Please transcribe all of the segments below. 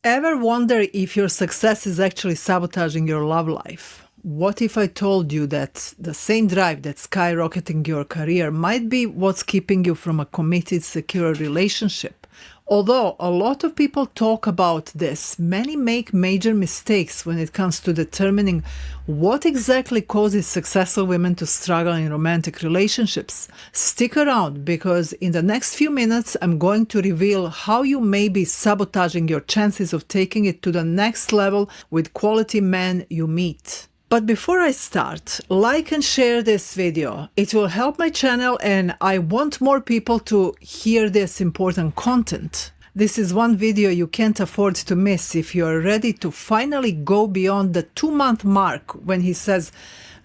Ever wonder if your success is actually sabotaging your love life? What if I told you that the same drive that's skyrocketing your career might be what's keeping you from a committed, secure relationship? Although a lot of people talk about this, many make major mistakes when it comes to determining what exactly causes successful women to struggle in romantic relationships. Stick around, because in the next few minutes I'm going to reveal how you may be sabotaging your chances of taking it to the next level with quality men you meet. But before I start, like and share this video. It will help my channel and I want more people to hear this important content. This is one video you can't afford to miss if you are ready to finally go beyond the 2-month mark when he says,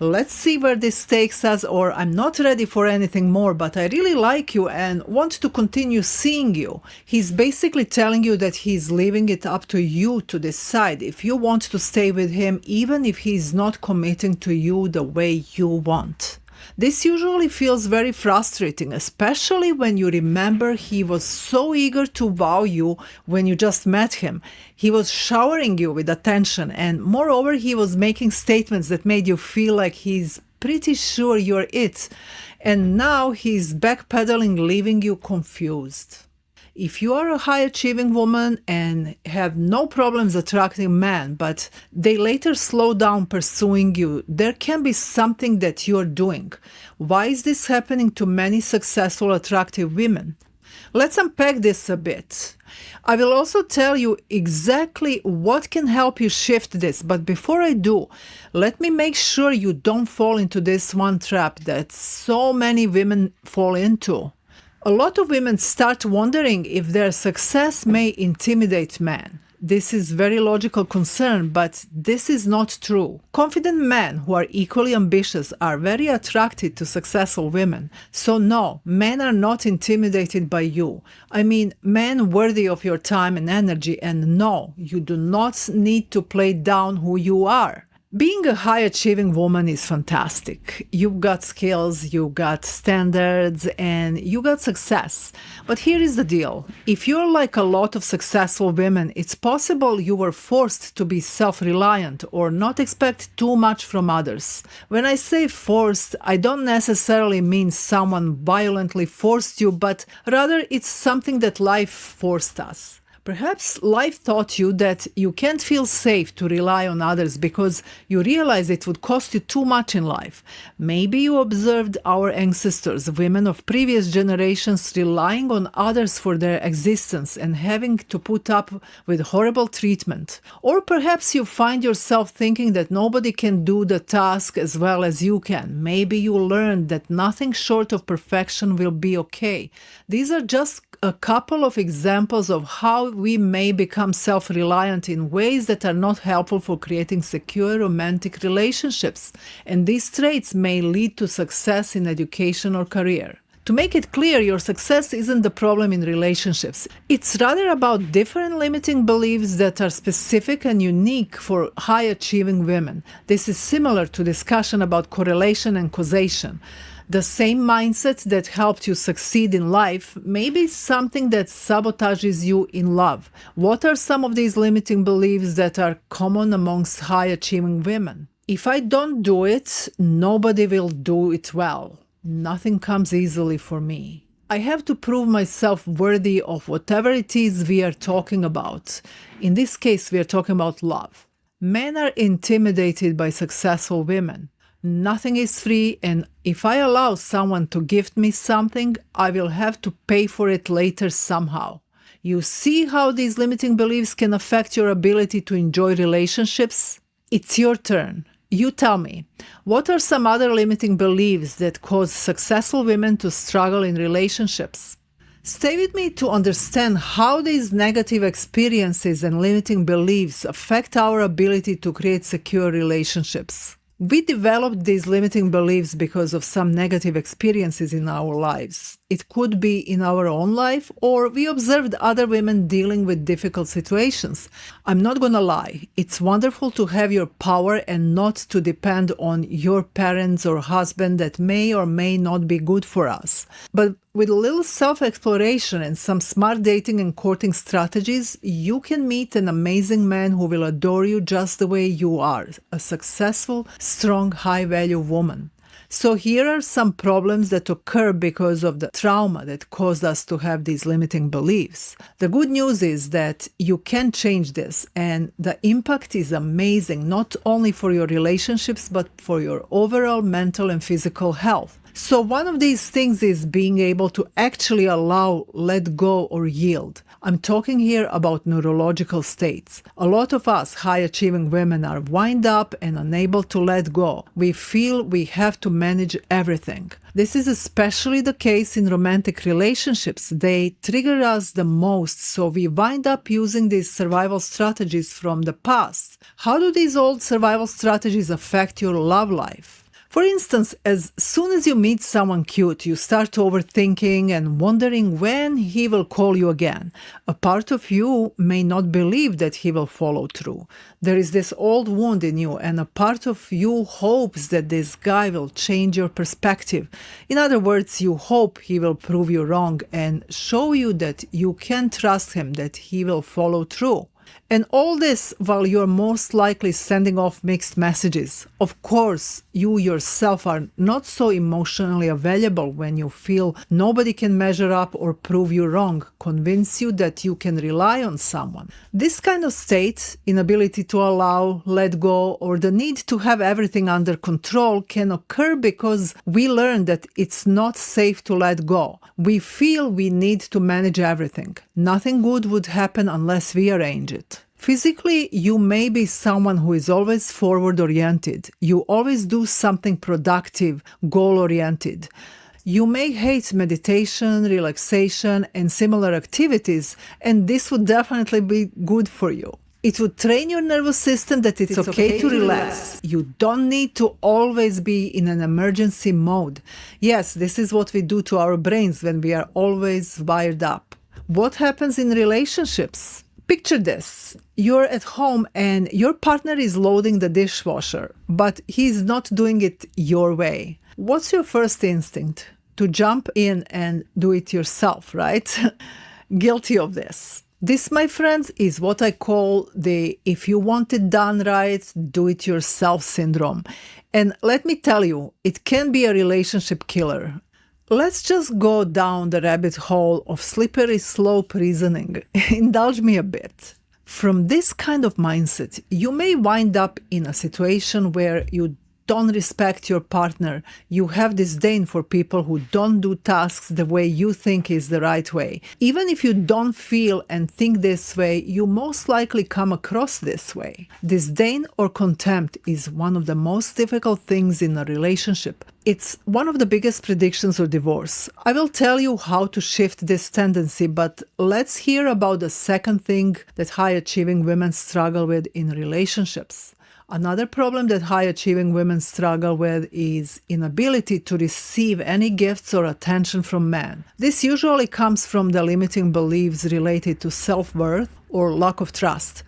"Let's see where this takes us," or "I'm not ready for anything more, but I really like you and want to continue seeing you." He's basically telling you that he's leaving it up to you to decide if you want to stay with him, even if he's not committing to you the way you want. This usually feels very frustrating, especially when you remember he was so eager to wow you when you just met him. He was showering you with attention, and moreover, he was making statements that made you feel like he's pretty sure you're it. And now he's backpedaling, leaving you confused. If you are a high-achieving woman and have no problems attracting men, but they later slow down pursuing you, there can be something that you're doing. Why is this happening to many successful, attractive women? Let's unpack this a bit. I will also tell you exactly what can help you shift this, but before I do, let me make sure you don't fall into this one trap that so many women fall into. A lot of women start wondering if their success may intimidate men. This is a very logical concern, but this is not true. Confident men who are equally ambitious are very attracted to successful women. So no, men are not intimidated by you. I mean, men worthy of your time and energy, and no, you do not need to play down who you are. Being a high-achieving woman is fantastic. You've got skills, you got standards, and you got success. But here is the deal. If you're like a lot of successful women, it's possible you were forced to be self-reliant or not expect too much from others. When I say forced, I don't necessarily mean someone violently forced you, but rather it's something that life forced us. Perhaps life taught you that you can't feel safe to rely on others because you realize it would cost you too much in life. Maybe you observed our ancestors, women of previous generations, relying on others for their existence and having to put up with horrible treatment. Or perhaps you find yourself thinking that nobody can do the task as well as you can. Maybe you learned that nothing short of perfection will be okay. These are just a couple of examples of how we may become self-reliant in ways that are not helpful for creating secure romantic relationships, and these traits may lead to success in education or career. To make it clear, your success isn't the problem in relationships. It's rather about different limiting beliefs that are specific and unique for high-achieving women. This is similar to discussion about correlation and causation. The same mindset that helped you succeed in life may be something that sabotages you in love. What are some of these limiting beliefs that are common amongst high-achieving women? If I don't do it, nobody will do it well. Nothing comes easily for me. I have to prove myself worthy of whatever it is we are talking about. In this case, we are talking about love. Men are intimidated by successful women. Nothing is free, and if I allow someone to gift me something, I will have to pay for it later somehow. You see how these limiting beliefs can affect your ability to enjoy relationships? It's your turn. You tell me, what are some other limiting beliefs that cause successful women to struggle in relationships? Stay with me to understand how these negative experiences and limiting beliefs affect our ability to create secure relationships. We developed these limiting beliefs because of some negative experiences in our lives. It could be in our own life, or we observed other women dealing with difficult situations. I'm not gonna lie, it's wonderful to have your power and not to depend on your parents or husband that may or may not be good for us. But with a little self-exploration and some smart dating and courting strategies, you can meet an amazing man who will adore you just the way you are, a successful, strong, high-value woman. So here are some problems that occur because of the trauma that caused us to have these limiting beliefs. The good news is that you can change this, and the impact is amazing, not only for your relationships, but for your overall mental and physical health. So one of these things is being able to actually allow, let go, or yield. I'm talking here about neurological states. A lot of us high-achieving women are wind up and unable to let go. We feel we have to manage everything. This is especially the case in romantic relationships. They trigger us the most, so we wind up using these survival strategies from the past. How do these old survival strategies affect your love life? For instance, as soon as you meet someone cute, you start overthinking and wondering when he will call you again. A part of you may not believe that he will follow through. There is this old wound in you, and a part of you hopes that this guy will change your perspective. In other words, you hope he will prove you wrong and show you that you can trust him, that he will follow through. And all this while you're most likely sending off mixed messages. Of course, you yourself are not so emotionally available when you feel nobody can measure up or prove you wrong, convince you that you can rely on someone. This kind of state, inability to allow, let go, or the need to have everything under control can occur because we learn that it's not safe to let go. We feel we need to manage everything. Nothing good would happen unless we arrange it. Physically, you may be someone who is always forward-oriented. You always do something productive, goal-oriented. You may hate meditation, relaxation, and similar activities, and this would definitely be good for you. It would train your nervous system that it's okay to relax. You don't need to always be in an emergency mode. Yes, this is what we do to our brains when we are always wired up. What happens in relationships? Picture this. You're at home and your partner is loading the dishwasher, but he's not doing it your way. What's your first instinct? To jump in and do it yourself, right? Guilty of this. This, my friends, is what I call the if you want it done right, do it yourself syndrome. And let me tell you, it can be a relationship killer. Let's just go down the rabbit hole of slippery slope reasoning. Indulge me a bit. From this kind of mindset, you may wind up in a situation where you don't respect your partner. You have disdain for people who don't do tasks the way you think is the right way. Even if you don't feel and think this way, you most likely come across this way. Disdain or contempt is one of the most difficult things in a relationship. It's one of the biggest predictions of divorce. I will tell you how to shift this tendency, but let's hear about the second thing that high-achieving women struggle with in relationships. Another problem that high-achieving women struggle with is inability to receive any gifts or attention from men. This usually comes from the limiting beliefs related to self-worth or lack of trust.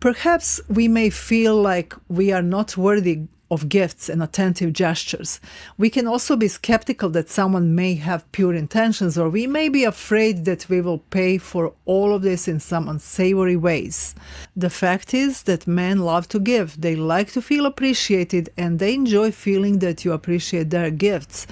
Perhaps we may feel like we are not worthy of gifts and attentive gestures. We can also be skeptical that someone may have pure intentions, or we may be afraid that we will pay for all of this in some unsavory ways. The fact is that men love to give. They like to feel appreciated, and they enjoy feeling that you appreciate their gifts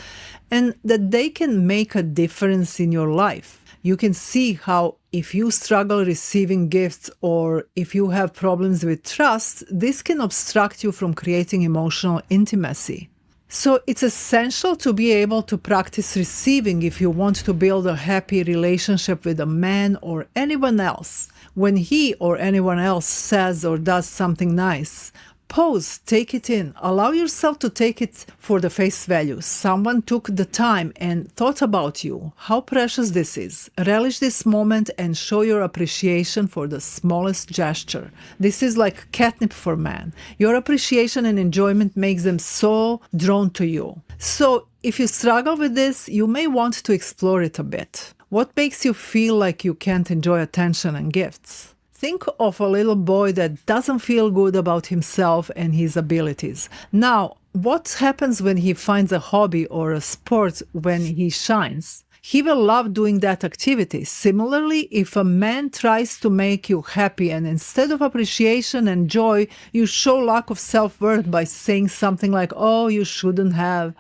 and that they can make a difference in your life. You can see how if you struggle receiving gifts or if you have problems with trust, this can obstruct you from creating emotional intimacy. So it's essential to be able to practice receiving if you want to build a happy relationship with a man or anyone else. When he or anyone else says or does something nice, pause, take it in, allow yourself to take it for the face value. Someone took the time and thought about you, how precious this is. Relish this moment and show your appreciation for the smallest gesture. This is like catnip for men. Your appreciation and enjoyment makes them so drawn to you. So If you struggle with this, you may want to explore it a bit. What makes you feel like you can't enjoy attention and gifts? Think of a little boy that doesn't feel good about himself and his abilities. Now, what happens when he finds a hobby or a sport when he shines? He will love doing that activity. Similarly, if a man tries to make you happy and instead of appreciation and joy, you show lack of self-worth by saying something like, "Oh, you shouldn't have,"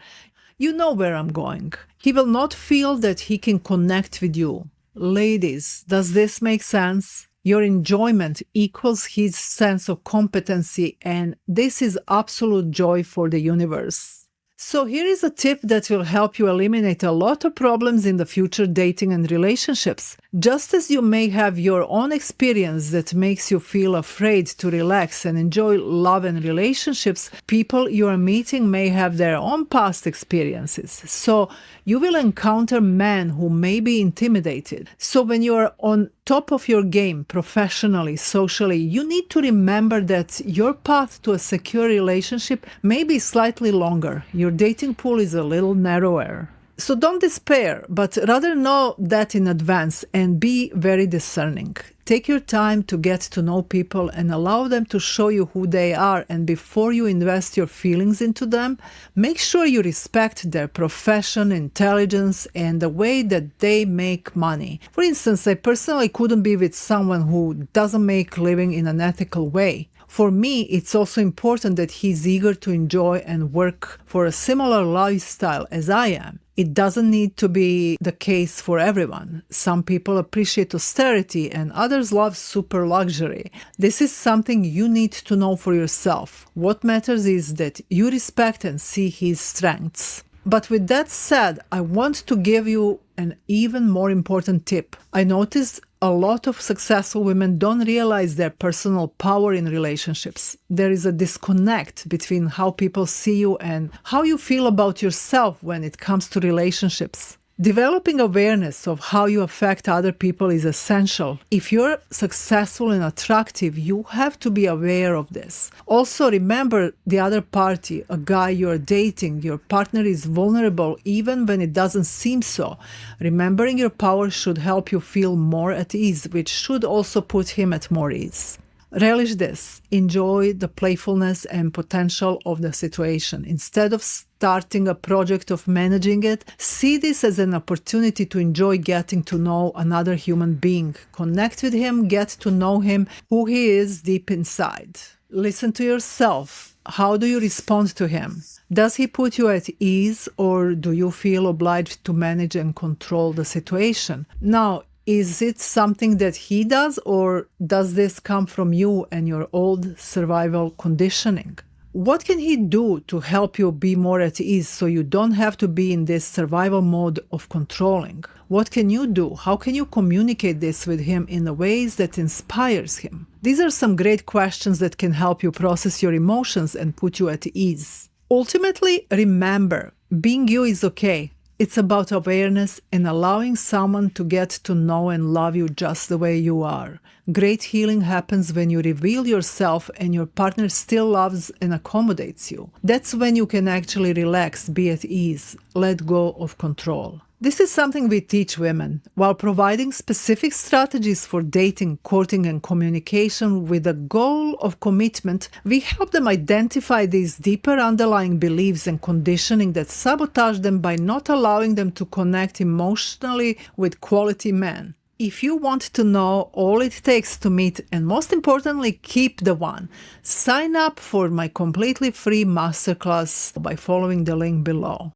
you know where I'm going. He will not feel that he can connect with you. Ladies, does this make sense? Your enjoyment equals his sense of competency, and this is absolute joy for the universe. So here is a tip that will help you eliminate a lot of problems in the future dating and relationships. Just as you may have your own experience that makes you feel afraid to relax and enjoy love and relationships, people you are meeting may have their own past experiences. So you will encounter men who may be intimidated. So when you are on top of your game professionally, socially, you need to remember that your path to a secure relationship may be slightly longer. Your dating pool is a little narrower. So don't despair, but rather know that in advance and be very discerning. Take your time to get to know people and allow them to show you who they are, and before you invest your feelings into them, make sure you respect their profession, intelligence, and the way that they make money. For instance, I personally couldn't be with someone who doesn't make a living in an ethical way. For me, it's also important that he's eager to enjoy and work for a similar lifestyle as I am. It doesn't need to be the case for everyone. Some people appreciate austerity and others love super luxury. This is something you need to know for yourself. What matters is that you respect and see his strengths. But with that said, I want to give you an even more important tip. I noticed a lot of successful women don't realize their personal power in relationships. There is a disconnect between how people see you and how you feel about yourself when it comes to relationships. Developing awareness of how you affect other people is essential. If you're successful and attractive, you have to be aware of this. Also, remember the other party, a guy you're dating, your partner is vulnerable even when it doesn't seem so. Remembering your power should help you feel more at ease, which should also put him at more ease. Relish this. Enjoy the playfulness and potential of the situation. Instead of starting a project of managing it, see this as an opportunity to enjoy getting to know another human being. Connect with him, get to know him, who he is deep inside. Listen to yourself. How do you respond to him? Does he put you at ease, or do you feel obliged to manage and control the situation? Now, is it something that he does, or does this come from you and your old survival conditioning? What can he do to help you be more at ease so you don't have to be in this survival mode of controlling? What can you do? How can you communicate this with him in the ways that inspires him? These are some great questions that can help you process your emotions and put you at ease. Ultimately, remember, being you is okay. It's about awareness and allowing someone to get to know and love you just the way you are. Great healing happens when you reveal yourself and your partner still loves and accommodates you. That's when you can actually relax, be at ease, let go of control. This is something we teach women. While providing specific strategies for dating, courting, and communication with the goal of commitment, we help them identify these deeper underlying beliefs and conditioning that sabotage them by not allowing them to connect emotionally with quality men. If you want to know all it takes to meet and most importantly keep the one, sign up for my completely free masterclass by following the link below.